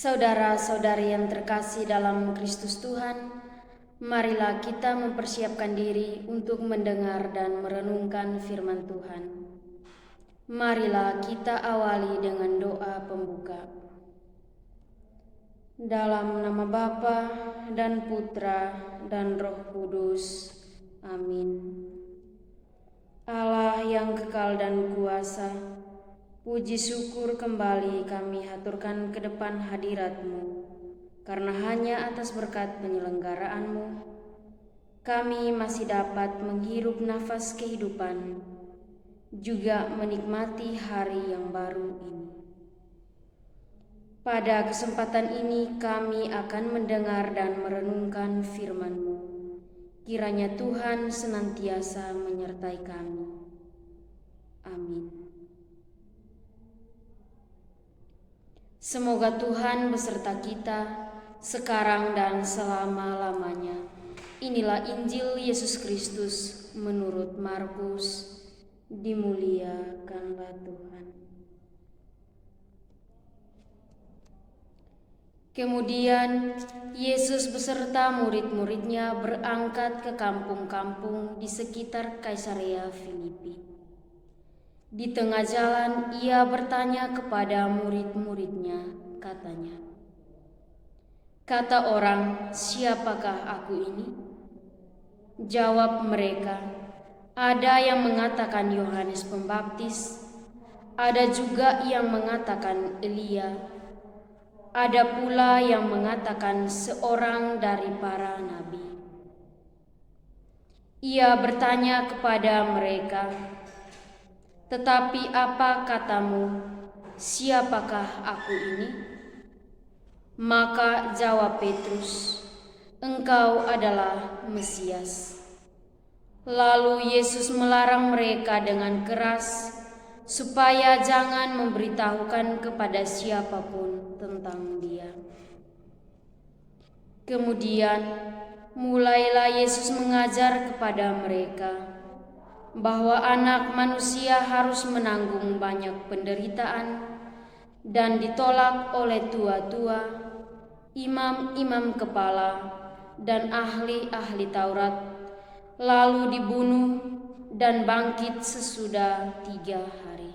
Saudara-saudari yang terkasih dalam Kristus Tuhan, marilah kita mempersiapkan diri untuk mendengar dan merenungkan firman Tuhan. Marilah kita awali dengan doa pembuka. Dalam nama Bapa dan Putra dan Roh Kudus. Amin. Allah yang kekal dan kuasa, puji syukur kembali kami haturkan ke depan hadirat-Mu, karena hanya atas berkat penyelenggaraanmu, kami masih dapat menghirup nafas kehidupan, juga menikmati hari yang baru ini. Pada kesempatan ini kami akan mendengar dan merenungkan firman-Mu. Kiranya Tuhan senantiasa menyertai kami. Amin. Semoga Tuhan beserta kita sekarang dan selama-lamanya. Inilah Injil Yesus Kristus menurut Markus. Dimuliakanlah Tuhan. Kemudian Yesus beserta murid-muridnya berangkat ke kampung-kampung di sekitar Kaisarea Filipi. Di tengah jalan ia bertanya kepada murid-muridnya, katanya, "Kata orang, siapakah aku ini?" Jawab mereka, "Ada yang mengatakan Yohanes Pembaptis, ada juga yang mengatakan Elia, ada pula yang mengatakan seorang dari para nabi." Ia bertanya kepada mereka, "Tetapi apa katamu, siapakah aku ini?" Maka jawab Petrus, "Engkau adalah Mesias." Lalu Yesus melarang mereka dengan keras supaya jangan memberitahukan kepada siapapun tentang Dia. Kemudian mulailah Yesus mengajar kepada mereka bahwa Anak Manusia harus menanggung banyak penderitaan dan ditolak oleh tua-tua, imam-imam kepala, dan ahli-ahli Taurat, lalu dibunuh dan bangkit sesudah 3 hari.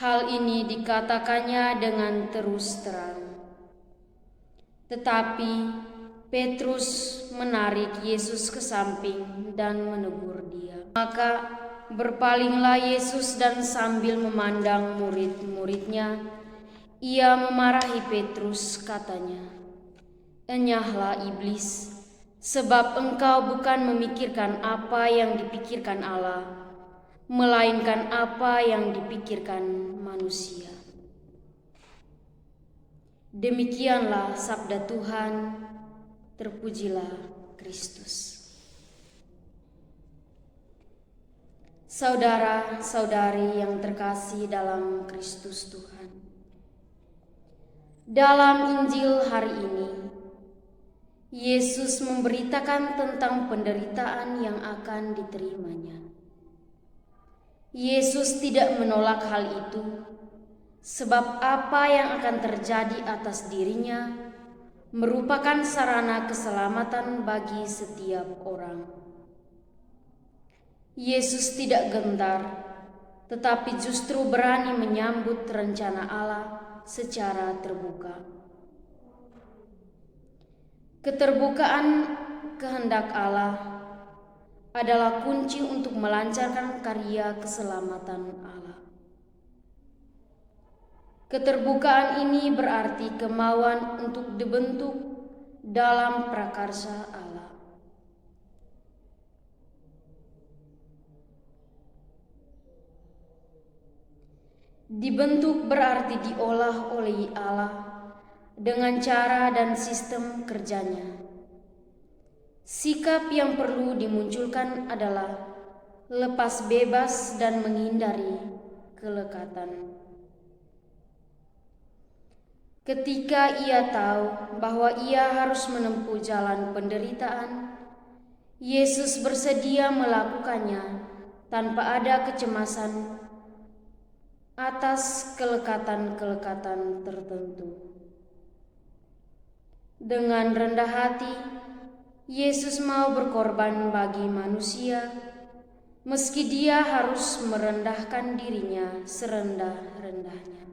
Hal ini dikatakannya dengan terus terang. Tetapi Petrus menarik Yesus ke samping dan menegur dia. Maka berpalinglah Yesus dan sambil memandang murid-muridnya, ia memarahi Petrus, katanya, "Enyahlah iblis, sebab engkau bukan memikirkan apa yang dipikirkan Allah, melainkan apa yang dipikirkan manusia." Demikianlah sabda Tuhan. Terpujilah Kristus. Saudara-saudari yang terkasih dalam Kristus Tuhan, dalam Injil hari ini, Yesus memberitakan tentang penderitaan yang akan diterimanya. Yesus tidak menolak hal itu, sebab apa yang akan terjadi atas dirinya merupakan sarana keselamatan bagi setiap orang. Yesus tidak gentar, tetapi justru berani menyambut rencana Allah secara terbuka. Keterbukaan kehendak Allah adalah kunci untuk melancarkan karya keselamatan Allah. Keterbukaan ini berarti kemauan untuk dibentuk dalam prakarsa Allah. Dibentuk berarti diolah oleh Allah dengan cara dan sistem kerjanya. Sikap yang perlu dimunculkan adalah lepas bebas dan menghindari kelekatan. Ketika ia tahu bahwa ia harus menempuh jalan penderitaan, Yesus bersedia melakukannya tanpa ada kecemasan atas kelekatan-kelekatan tertentu. Dengan rendah hati, Yesus mau berkorban bagi manusia, meski Dia harus merendahkan dirinya serendah-rendahnya.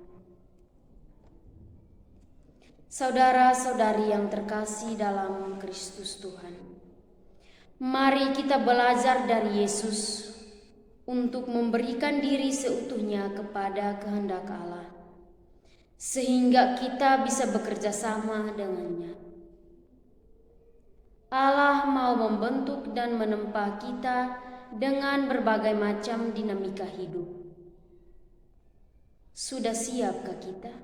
Saudara-saudari yang terkasih dalam Kristus Tuhan, mari kita belajar dari Yesus untuk memberikan diri seutuhnya kepada kehendak Allah, sehingga kita bisa bekerja sama dengannya. Allah mau membentuk dan menempa kita dengan berbagai macam dinamika hidup. Sudah siapkah kita?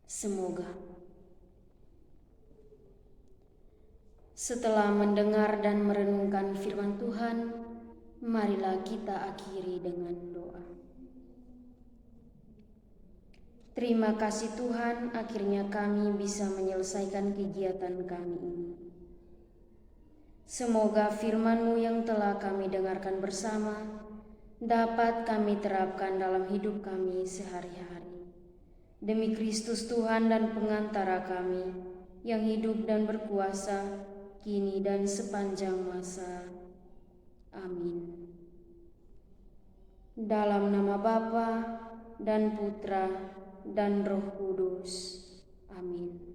Semoga. Setelah mendengar dan merenungkan firman Tuhan, marilah kita akhiri dengan doa. Terima kasih Tuhan, akhirnya kami bisa menyelesaikan kegiatan kami ini. Semoga firman-Mu yang telah kami dengarkan bersama dapat kami terapkan dalam hidup kami sehari-hari. Demi Kristus Tuhan dan pengantara kami, yang hidup dan berkuasa, kini dan sepanjang masa. Amin. Dalam nama Bapa dan Putra dan Roh Kudus. Amin.